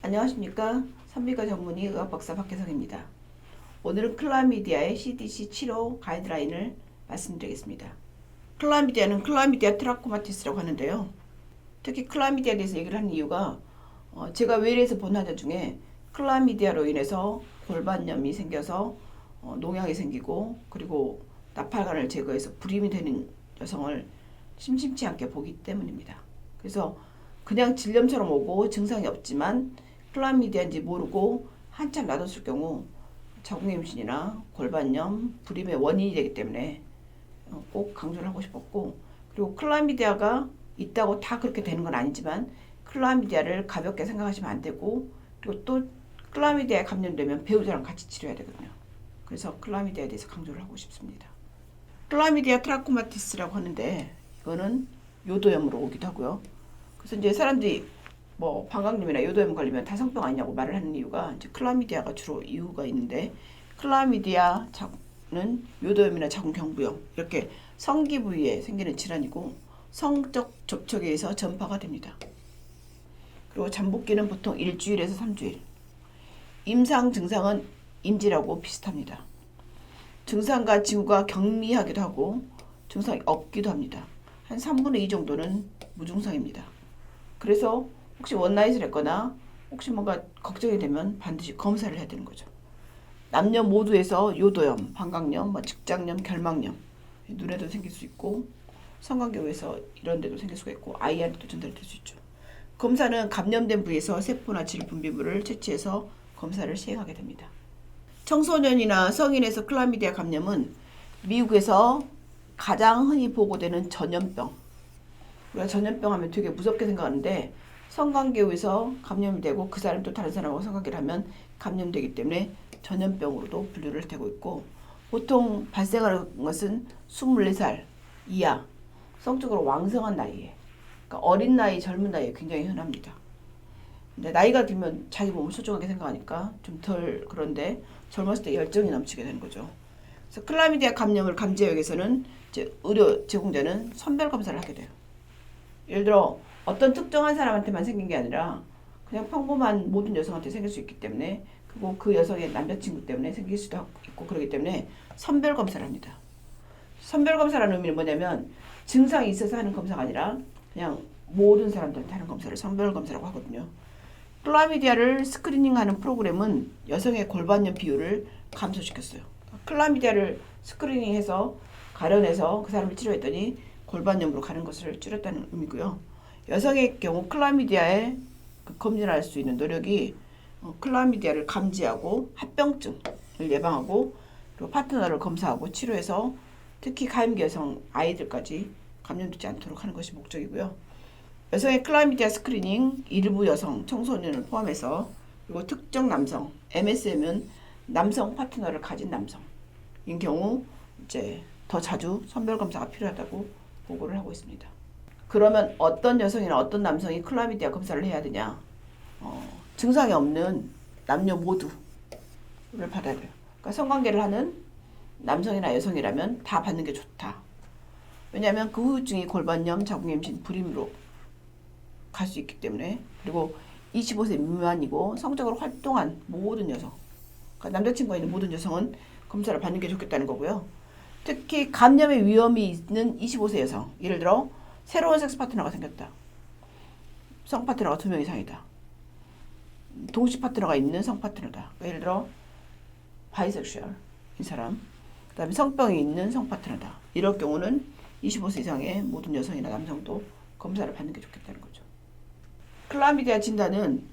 안녕하십니까. 산부인과 전문의 의학박사 박혜성입니다. 오늘은 클라미디아의 CDC 치료 가이드라인을 말씀드리겠습니다. 클라미디아는 클라미디아 트라코마티스라고 하는데요. 특히 클라미디아에 대해서 얘기를 하는 이유가 제가 외래에서 본 환자 중에 클라미디아로 인해서 골반염이 생겨서 농양이 생기고 그리고 나팔관을 제거해서 불임이 되는 여성을 심심치 않게 보기 때문입니다. 그래서 그냥 질염처럼 오고 증상이 없지만 클라미디아인지 모르고 한참 놔뒀을 경우 자궁임신이나 골반염, 불임의 원인이 되기 때문에 꼭 강조를 하고 싶었고, 그리고 클라미디아가 있다고 다 그렇게 되는 건 아니지만 클라미디아를 가볍게 생각하시면 안 되고, 그리고 또 클라미디아에 감염되면 배우자랑 같이 치료해야 되거든요. 그래서 클라미디아에 대해서 강조를 하고 싶습니다. 클라미디아 트라코마티스라고 하는데 이거는 요도염으로 오기도 하고요. 그래서 이제 사람들이 방광염이나 요도염 걸리면 다성병 아니냐고 말을 하는 이유가 이제 클라미디아가 주로 이유가 있는데, 클라미디아는 요도염이나 자궁경부염 이렇게 성기 부위에 생기는 질환이고 성적 접촉에 의해서 전파가 됩니다. 그리고 잠복기는 보통 일주일에서 3주일. 임상 증상은 임질하고 비슷합니다. 증상과 징후가 경미하기도 하고 증상이 없기도 합니다. 한 3분의 2 정도는 무증상입니다. 그래서 혹시 원나잇을 했거나 혹시 뭔가 걱정이 되면 반드시 검사를 해야 되는 거죠. 남녀 모두에서 요도염, 방광염, 직장염, 결막염, 눈에도 생길 수 있고 성관계에서 이런 데도 생길 수가 있고 아이한테도 전달될 수 있죠. 검사는 감염된 부위에서 세포나 질 분비물을 채취해서 검사를 시행하게 됩니다. 청소년이나 성인에서 클라미디아 감염은 미국에서 가장 흔히 보고되는 전염병. 우리가 전염병 하면 되게 무섭게 생각하는데 성관계에서 감염이 되고 그 사람이 또 다른 사람하고 성관계를 하면 감염되기 때문에 전염병으로도 분류를 되고 있고, 보통 발생하는 것은 24살 이하 성적으로 왕성한 나이에, 그러니까 어린 나이, 젊은 나이에 굉장히 흔합니다. 근데 나이가 들면 자기 몸을 소중하게 생각하니까 좀 덜 그런데 젊었을 때 열정이 넘치게 되는 거죠. 그래서 클라미디아 감염을 감지하기 위해서는 이제 의료 제공자는 선별 검사를 하게 돼요. 예를 들어 어떤 특정한 사람한테만 생긴 게 아니라 그냥 평범한 모든 여성한테 생길 수 있기 때문에, 그리고 그 여성의 남자친구 때문에 생길 수도 있고 그렇기 때문에 선별 검사를 합니다. 선별 검사라는 의미는 뭐냐면 증상이 있어서 하는 검사가 아니라 그냥 모든 사람들한테 하는 검사를 선별 검사라고 하거든요. 클라미디아를 스크리닝하는 프로그램은 여성의 골반염 비율을 감소시켰어요. 클라미디아를 스크리닝해서 가려내서 그 사람을 치료했더니 골반염으로 가는 것을 줄였다는 의미고요. 여성의 경우 클라미디아에 검진할 수 있는 노력이 클라미디아를 감지하고 합병증을 예방하고 그리고 파트너를 검사하고 치료해서 특히 가임기 여성 아이들까지 감염되지 않도록 하는 것이 목적이고요. 여성의 클라미디아 스크리닝, 일부 여성, 청소년을 포함해서, 그리고 특정 남성, MSM은 남성 파트너를 가진 남성인 경우 이제 더 자주 선별 검사가 필요하다고 보고를 하고 있습니다. 그러면 어떤 여성이나 어떤 남성이 클라미디아 검사를 해야 되냐? 증상이 없는 남녀 모두를 받아야 돼요. 그러니까 성관계를 하는 남성이나 여성이라면 다 받는 게 좋다. 왜냐하면 그 후유증이 골반염, 자궁임신, 불임으로 갈 수 있기 때문에. 그리고 25세 미만이고 성적으로 활동한 모든 여성, 그러니까 남자친구가 있는 모든 여성은 검사를 받는 게 좋겠다는 거고요. 특히 감염의 위험이 있는 25세 여성, 예를 들어 새로운 섹스 파트너가 생겼다, 성 파트너가 2명 이상이다, 동시 파트너가 있는 성 파트너다, 예를 들어 바이섹슈얼인 사람, 그 다음에 성병이 있는 성 파트너다, 이럴 경우는 25세 이상의 모든 여성이나 남성도 검사를 받는 게 좋겠다는 거죠. 클라미디아 진단은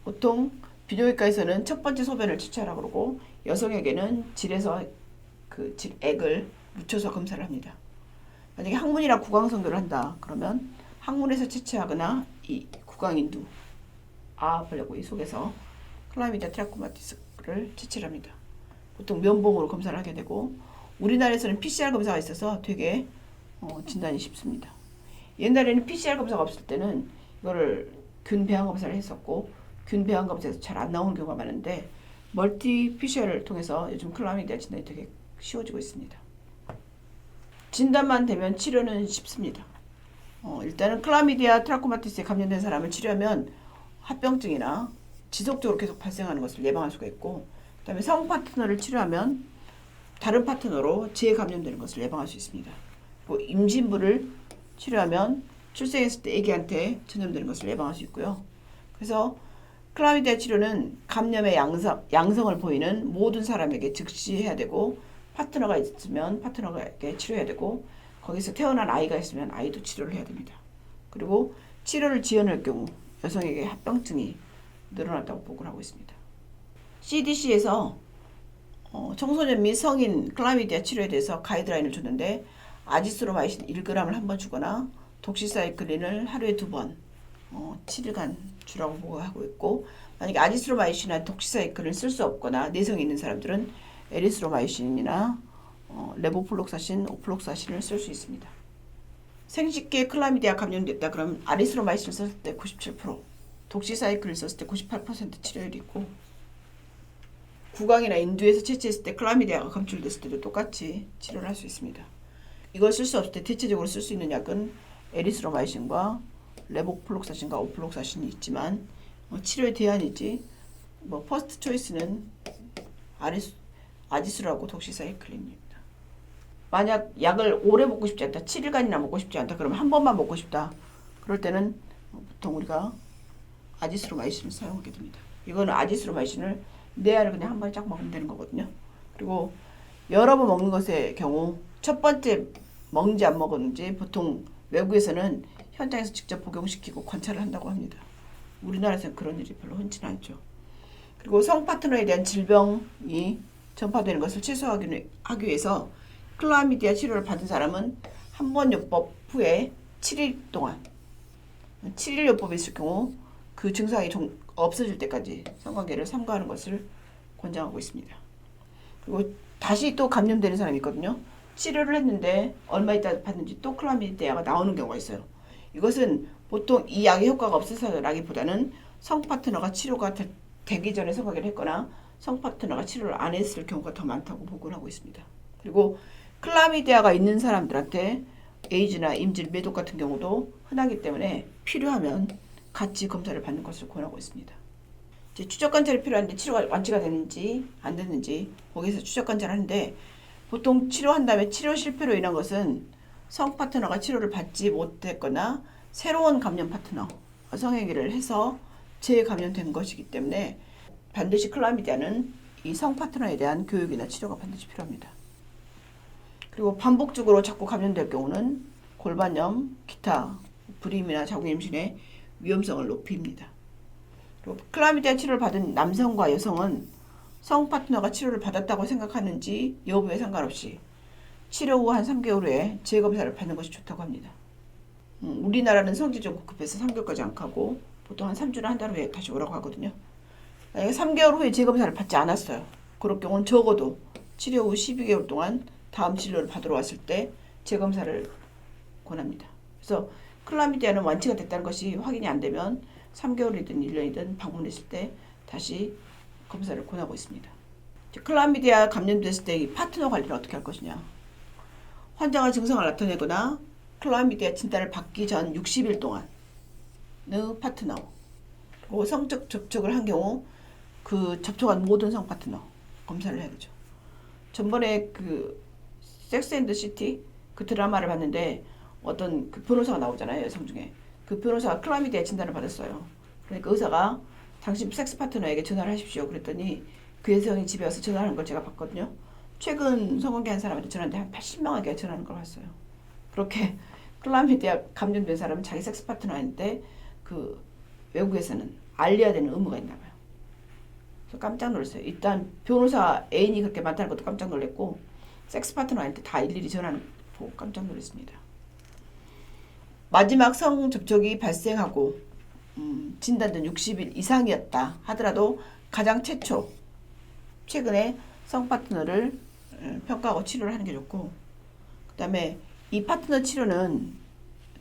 보통 비뇨기과에서는 첫 번째 소변을 채취하라고 그러고, 여성에게는 질에서 그 질액을 묻혀서 검사를 합니다. 만약에 항문이나 구강 성교를 한다 그러면 항문에서 채취하거나 이 구강인두 벌레고기 속에서 클라미디아 트라코마티스를 채취를 합니다. 보통 면봉으로 검사를 하게 되고, 우리나라에서는 PCR 검사가 있어서 되게 진단이 쉽습니다. 옛날에는 PCR 검사가 없을 때는 이거를 균 배양 검사를 했었고 균 배양 검사에서 잘 안 나오는 경우가 많은데, 멀티 PCR을 통해서 요즘 클라미디아 진단이 되게 쉬워지고 있습니다. 진단만 되면 치료는 쉽습니다. 일단은 클라미디아 트라코마티스에 감염된 사람을 치료하면 합병증이나 지속적으로 계속 발생하는 것을 예방할 수가 있고, 그다음에 성 파트너를 치료하면 다른 파트너로 재감염되는 것을 예방할 수 있습니다. 그리고 임신부를 치료하면 출생했을 때 아기한테 전염되는 것을 예방할 수 있고요. 그래서 클라미디아 치료는 감염의 양성을 보이는 모든 사람에게 즉시 해야 되고, 파트너가 있으면 파트너에게 치료해야 되고, 거기서 태어난 아이가 있으면 아이도 치료를 해야 됩니다. 그리고 치료를 지연할 경우 여성에게 합병증이 늘어났다고 보고를 하고 있습니다. CDC에서 청소년 및 성인 클라미디아 치료에 대해서 가이드라인을 줬는데, 아지스로마이신 1g을 한 번 주거나 독시사이클린을 하루에 2번 7일간 주라고 보고하고 있고, 만약에 아지스로마이신이나 독시사이클린을 쓸 수 없거나 내성이 있는 사람들은 에리스로마이신이나 레보플록사신, 오플록사신을 쓸 수 있습니다. 생식기에 클라미디아 감염됐다 그러면 아리스로마이신을 썼을 때 97%, 독시사이클을 썼을 때 98% 치료율이 있고, 구강이나 인두에서 채취했을 때 클라미디아가 검출됐을 때도 똑같이 치료를 할 수 있습니다. 이걸 쓸 수 없을 때 대체적으로 쓸 수 있는 약은 에리스로마이신과 레보플록사신과 오플록사신이 있지만, 치료의 대안이지 퍼스트 초이스는 아지스라고 독시사이클린입니다. 만약 약을 오래 먹고 싶지 않다, 7일간이나 먹고 싶지 않다 그러면 한 번만 먹고 싶다, 그럴 때는 보통 우리가 아지스로마이신을 사용하게 됩니다. 이거는 아지스로마이신을 내 알을 그냥 한 번에 쫙 먹으면 되는 거거든요. 그리고 여러 번 먹는 것의 경우 첫 번째 먹는지 안 먹었는지 보통 외국에서는 현장에서 직접 복용시키고 관찰을 한다고 합니다. 우리나라에서는 그런 일이 별로 흔치는 않죠. 그리고 성 파트너에 대한 질병이 전파되는 것을 최소화하기 위해서 클라미디아 치료를 받은 사람은 한 번 요법 후에 7일 동안 7일 요법이 있을 경우 그 증상이 없어질 때까지 성관계를 삼가하는 것을 권장하고 있습니다. 그리고 다시 또 감염되는 사람이 있거든요. 치료를 했는데 얼마 있다 봤는지 또 클라미디아가 나오는 경우가 있어요. 이것은 보통 이 약의 효과가 없어서라기보다는 성 파트너가 치료가 되기 전에 성관계를 했거나 성 파트너가 치료를 안 했을 경우가 더 많다고 보고를 하고 있습니다. 그리고 클라미디아가 있는 사람들한테 에이즈나 임질, 매독 같은 경우도 흔하기 때문에 필요하면 같이 검사를 받는 것을 권하고 있습니다. 이제 추적 관찰이 필요한데 치료가 완치가 되는지 안 됐는지 거기서 추적 관찰을 하는데, 보통 치료한 다음에 치료 실패로 인한 것은 성 파트너가 치료를 받지 못했거나 새로운 감염 파트너, 성행위를 해서 재감염된 것이기 때문에 반드시 클라미디아는 이 성 파트너에 대한 교육이나 치료가 반드시 필요합니다. 그리고 반복적으로 자꾸 감염될 경우는 골반염, 기타, 불임이나 자궁 임신의 위험성을 높입니다. 그리고 클라미디아 치료를 받은 남성과 여성은 성 파트너가 치료를 받았다고 생각하는지 여부에 상관없이 치료 후 한 3개월 후에 재검사를 받는 것이 좋다고 합니다. 우리나라는 성질이 좀 급해서 3개월까지 안 가고 보통 한 3주나 한 달 후에 다시 오라고 하거든요. 만약에 3개월 후에 재검사를 받지 않았어요. 그럴 경우는 적어도 치료 후 12개월 동안 다음 진료를 받으러 왔을 때 재검사를 권합니다. 그래서 클라미디아는 완치가 됐다는 것이 확인이 안 되면 3개월이든 1년이든 방문했을 때 다시 검사를 권하고 있습니다. 클라미디아 감염됐을 때 이 파트너 관리를 어떻게 할 것이냐. 환자가 증상을 나타내거나 클라미디아 진단을 받기 전 60일 동안의 파트너, 그리고 성적 접촉을 한 경우 그 접촉한 모든 성 파트너 검사를 해야 되죠. 전번에 그 섹스 앤드 시티 그 드라마를 봤는데 어떤 그 변호사가 나오잖아요, 여성 중에. 그 변호사가 클라미디아 진단을 받았어요. 그러니까 의사가 당신 섹스 파트너에게 전화를 하십시오 그랬더니 그 여성이 집에 와서 전화하는 걸 제가 봤거든요. 최근 성관계 한 사람한테 전화했는데 한 80명에게 전화하는 걸 봤어요. 그렇게 클라미디아 감염된 사람은 자기 섹스 파트너인데 그 외국에서는 알려야 되는 의무가 있나 봐요. 그래서 깜짝 놀랐어요. 일단 변호사 애인이 그렇게 많다는 것도 깜짝 놀랐고, 섹스 파트너한테 다 일일이 전화를 보고 깜짝 놀랐습니다. 마지막 성 접촉이 발생하고 진단된 60일 이상이었다 하더라도 가장 최근에 성 파트너를 평가하고 치료를 하는 게 좋고, 그 다음에 이 파트너 치료는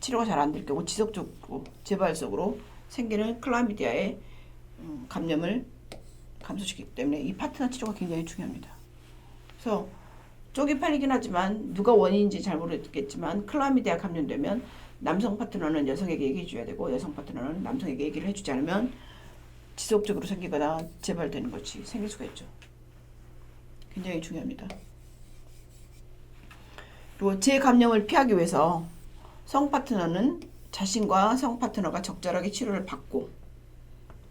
치료가 잘 안 될 경우 지속적으로 재발적으로 생기는 클라미디아의 감염을 감소시키기 때문에 이 파트너 치료가 굉장히 중요합니다. 그래서 쪽이 팔리긴 하지만 누가 원인인지 잘 모르겠지만 클라미디아 감염되면 남성 파트너는 여성에게 얘기해 줘야 되고 여성 파트너는 남성에게 얘기를 해주지 않으면 지속적으로 생기거나 재발되는 것이 생길 수가 있죠. 굉장히 중요합니다. 그리고 재감염을 피하기 위해서 성 파트너는 자신과 성 파트너가 적절하게 치료를 받고,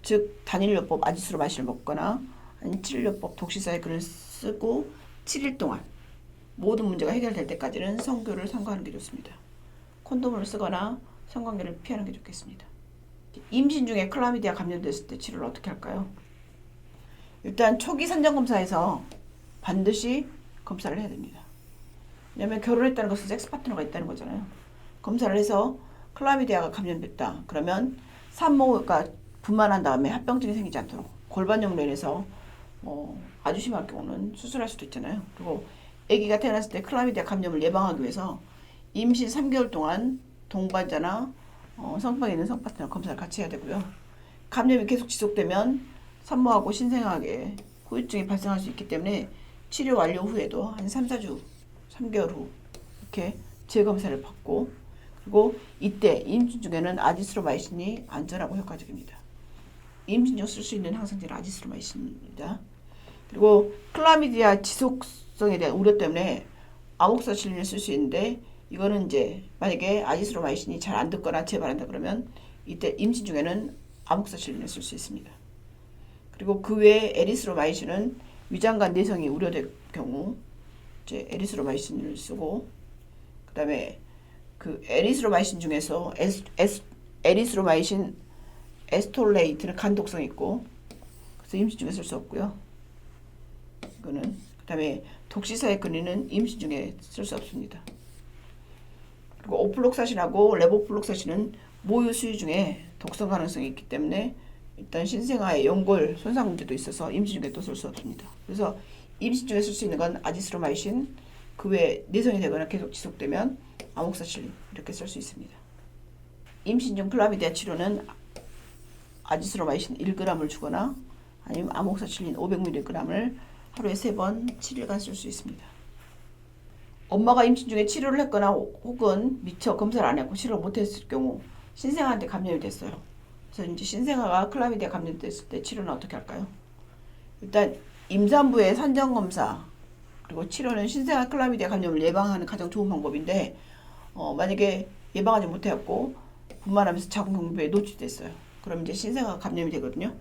즉 단일요법 아지스로마신을 먹거나 아니면 7일요법 독시사이클을 쓰고 7일 동안 모든 문제가 해결될 때까지는 성교를 삼가하는 게 좋습니다. 콘돔을 쓰거나 성관계를 피하는 게 좋겠습니다. 임신 중에 클라미디아 감염됐을 때 치료를 어떻게 할까요? 일단 초기 산전검사에서 반드시 검사를 해야 됩니다. 왜냐하면 결혼했다는 것은 섹스 파트너가 있다는 거잖아요. 검사를 해서 클라미디아가 감염됐다. 그러면 산모가 분만한 다음에 합병증이 생기지 않도록 골반염으로 인해서 아주 심할 경우는 수술할 수도 있잖아요. 그리고 아기가 태어났을 때 클라미디아 감염을 예방하기 위해서 임신 3개월 동안 동반자나 성방에 있는 성파트너 검사를 같이 해야 되고요. 감염이 계속 지속되면 산모하고 신생아에게 후유증이 발생할 수 있기 때문에 치료 완료 후에도 한 3-4주, 3개월 후 이렇게 재검사를 받고, 그리고 이때 임신 중에는 아지스로마이신이 안전하고 효과적입니다. 임신 중 쓸 수 있는 항생제는 아지스로마이신입니다. 그리고 클라미디아 지속성에 대한 우려 때문에 아목사실린을 쓸 수 있는데, 이거는 이제 만약에 아지스로마이신이 잘 안 듣거나 재발한다 그러면 이때 임신 중에는 아목사실린을 쓸 수 있습니다. 그리고 그 외에 에리스로마이신은 위장관 내성이 우려될 경우 이제 에리스로마이신을 쓰고, 그다음에 그 에리스로마이신 중에서 에리스로마이신 에스톨레이트는 간독성이 있고 그래서 임신 중에 쓸 수 없고요. 이거는 그다음에 독시사이클린은 임신 중에 쓸 수 없습니다. 그리고 오플록사신하고 레보플록사신은 모유 수유 중에 독성 가능성이 있기 때문에 일단 신생아의 연골 손상 문제도 있어서 임신 중에 또 쓸 수 없습니다. 그래서 임신 중에 쓸 수 있는 건 아지스로마이신, 그 외에 내성이 되거나 계속 지속되면 아목사실린 이렇게 쓸 수 있습니다. 임신 중 클라미디아 치료는 아지스로마이신 1g을 주거나 아니면 아목사실린 500mg을 하루에 3번 7일간 쓸 수 있습니다. 엄마가 임신 중에 치료를 했거나 혹은 미처 검사를 안 했고 치료를 못했을 경우 신생아한테 감염이 됐어요. 그래서 이제 신생아가 클라미디아 감염됐을 때 치료는 어떻게 할까요? 일단 임산부의 산전검사 그리고 치료는 신생아 클라미디아 감염을 예방하는 가장 좋은 방법인데, 만약에 예방하지 못해갖고 분만하면서 자궁 경부에 노출됐어요. 그럼 이제 신생아가 감염이 되거든요.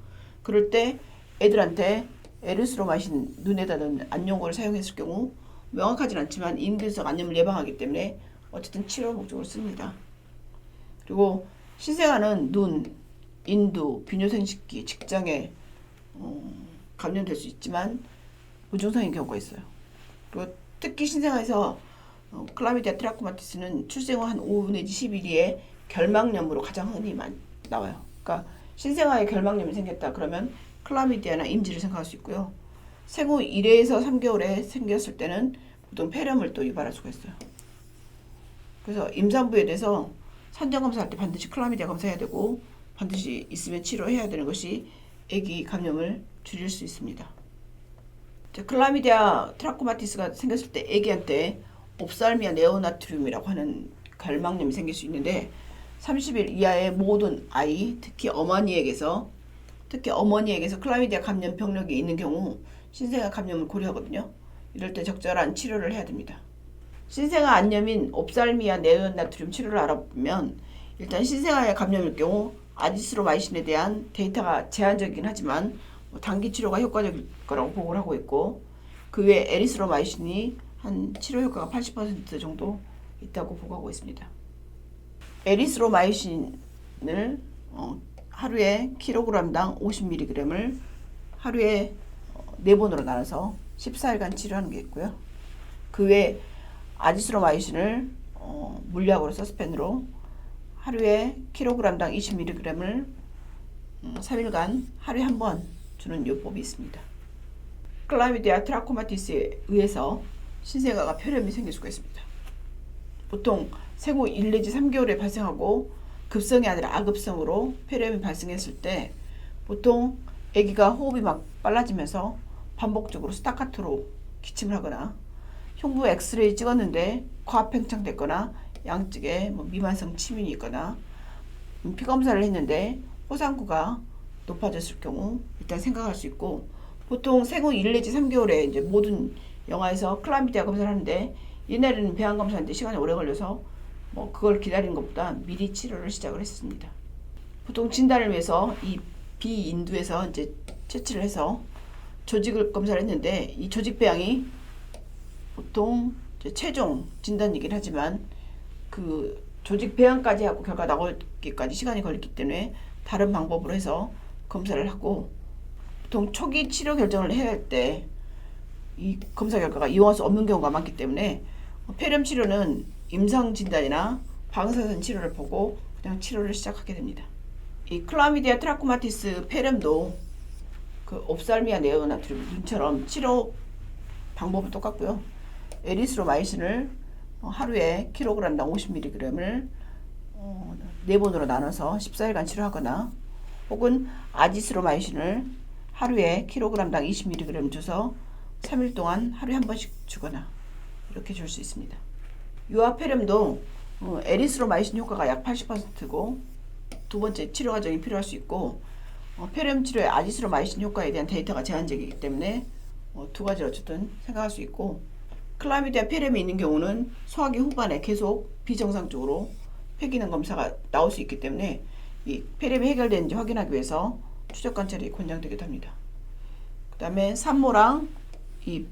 그럴 때 애들한테 에리스로마이신 눈에다 넣는 안용고를 사용했을 경우 명확하진 않지만 임근성 안염을 예방하기 때문에 어쨌든 치료 목적으로 씁니다. 그리고 신생아는 눈, 인두, 비뇨생식기, 직장에 감염될 수 있지만 무증상인 경우가 있어요. 그리고 특히 신생아에서 클라미디아 트라코마티스는 출생 후 한 5 내지 10일에 결막염으로 가장 흔히 나와요. 그러니까 신생아에 결막염이 생겼다 그러면 클라미디아나 임지를 생각할 수 있고요. 생후 1에서 3개월에 생겼을 때는 보통 폐렴을 또 유발할 수가 있어요. 그래서 임산부에 대해서 산전검사할 때 반드시 클라미디아 검사해야 되고 반드시 있으면 치료해야 되는 것이 아기 감염을 줄일 수 있습니다. 클라미디아 트라코마티스가 생겼을 때 아기한테 옵살미아 네오나트륨이라고 하는 결막염이 생길 수 있는데 30일 이하의 모든 아이, 특히 어머니에게서 클라미디아 감염 병력이 있는 경우 신생아 감염을 고려하거든요. 이럴 때 적절한 치료를 해야 됩니다. 신생아 안염인 옵살미아 네오나트륨 치료를 알아보면 일단 신생아의 감염일 경우 아지스로마이신에 대한 데이터가 제한적이긴 하지만 단기 치료가 효과적일 거라고 보고를 하고 있고, 그 외에 에리스로마이신이 한 치료 효과가 80% 정도 있다고 보고하고 있습니다. 에리스로마이신을 하루에 킬로그램당 50mg을 하루에 4번으로 나눠서 14일간 치료하는 게 있고요. 그 외에 아지스로마이신을 물약으로 서스펜으로 하루에 킬로그램당 20mg을 3일간 하루에 한 번 주는 요법이 있습니다. 클라미디아 트라코마티스에 의해서 신생아가 폐렴이 생길 수가 있습니다. 보통 생후 1 내지 3개월에 발생하고 급성이 아니라 아급성으로 폐렴이 발생했을 때 보통 아기가 호흡이 막 빨라지면서 반복적으로 스타카토로 기침을 하거나 흉부 엑스레이 찍었는데 과압 팽창됐거나 양쪽에 미만성 치민이 있거나 피검사를 했는데 호상구가 높아졌을 경우 일단 생각할 수 있고, 보통 생후 1 내지 3개월에 이제 모든 영아에서 클라미디아 검사를 하는데, 얘네는 배양 검사하는데 시간이 오래 걸려서 뭐 그걸 기다리는 것보다 미리 치료를 시작을 했습니다. 보통 진단을 위해서 이 비인두에서 이제 채취를 해서 조직을 검사를 했는데, 이 조직 배양이 보통 이제 최종 진단이긴 하지만 그 조직 배양까지 하고 결과 나오기까지 시간이 걸리기 때문에 다른 방법으로 해서 검사를 하고, 보통 초기 치료 결정을 해야 할 때 이 검사 결과가 이용할 수 없는 경우가 많기 때문에 폐렴 치료는 임상 진단이나 방사선 치료를 보고 그냥 치료를 시작하게 됩니다. 이 클라미디아 트라코마티스 폐렴도 그 옵살미아 네오나트륨 눈처럼 치료 방법은 똑같고요. 에리스로마이신을 하루에 킬로그램당 50mg을 4번으로 나눠서 14일간 치료하거나, 혹은 아지스로마이신을 하루에 킬로그램당 20mg 줘서 3일 동안 하루에 한 번씩 주거나 이렇게 줄 수 있습니다. 유아폐렴도 에리스로마이신 효과가 약 80%고 두 번째 치료 과정이 필요할 수 있고, 폐렴 치료의 아지스로마이신 효과에 대한 데이터가 제한적이기 때문에 두 가지를 어쨌든 생각할 수 있고, 클라미디아 폐렴이 있는 경우는 소화기 후반에 계속 비정상적으로 폐기능 검사가 나올 수 있기 때문에 이 폐렴이 해결되는지 확인하기 위해서 추적 관찰이 권장되기도 합니다. 그 다음에 산모랑 이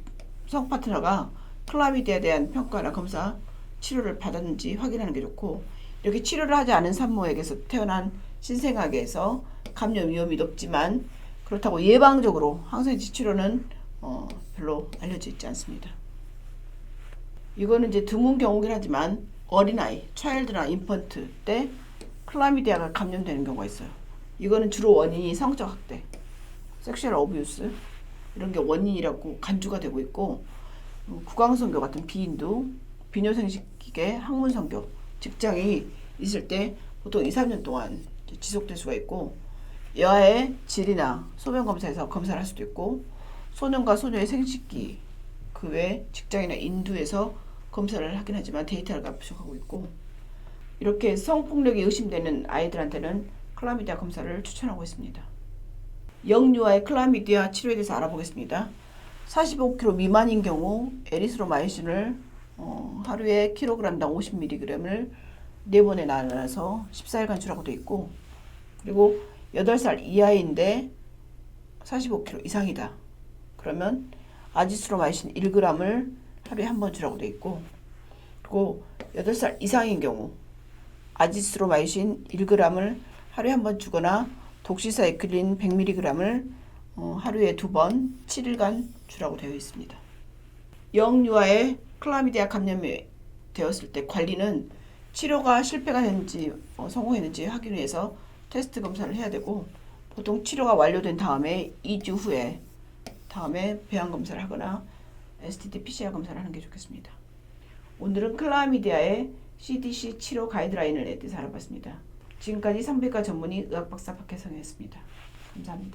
성파트너가 클라미디아에 대한 평가나 검사, 치료를 받았는지 확인하는 게 좋고, 이렇게 치료를 하지 않은 산모에게서 태어난 신생아계에서 감염 위험이 높지만 그렇다고 예방적으로 항생제 치료는 별로 알려져 있지 않습니다. 이거는 이제 드문 경우긴 하지만 어린아이, 차일드나 인펀트 때 클라미디아가 감염되는 경우가 있어요. 이거는 주로 원인이 성적 학대, 섹슈얼 어뷰스 이런 게 원인이라고 간주가 되고 있고, 구강성교 같은 비인두, 비뇨생식기계, 항문성교, 직장이 있을 때 보통 2, 3년 동안 지속될 수가 있고, 여아의 질이나 소변 검사에서 검사를 할 수도 있고, 소년과 소녀의 생식기 그 외 직장이나 인두에서 검사를 하긴 하지만 데이터가 부족하고 있고, 이렇게 성폭력이 의심되는 아이들한테는 클라미디아 검사를 추천하고 있습니다. 영유아의 클라미디아 치료에 대해서 알아보겠습니다. 45kg 미만인 경우 에리스로마이신을 하루에 킬로그램당 50mg을 4번에 나눠서 14일간 주라고 되어 있고, 그리고 8살 이하인데 45kg 이상이다 그러면 아지스로마이신 1g을 하루에 한 번 주라고 되어 있고, 그리고 8살 이상인 경우 아지스로마이신 1g을 하루에 한 번 주거나 독시사이클린 100mg을 하루에 2번 7일간 주라고 되어 있습니다. 영유아의 클라미디아 감염이 되었을 때 관리는 치료가 실패가 했는지 성공했는지 확인을 해서 테스트 검사를 해야 되고, 보통 치료가 완료된 다음에 2주 후에 다음에 배양 검사를 하거나 STD PCR 검사를 하는 게 좋겠습니다. 오늘은 클라미디아의 CDC 치료 가이드라인을 대해서 알아봤습니다. 지금까지 산부인과 전문의 의학박사 박혜성이었습니다. 감사합니다.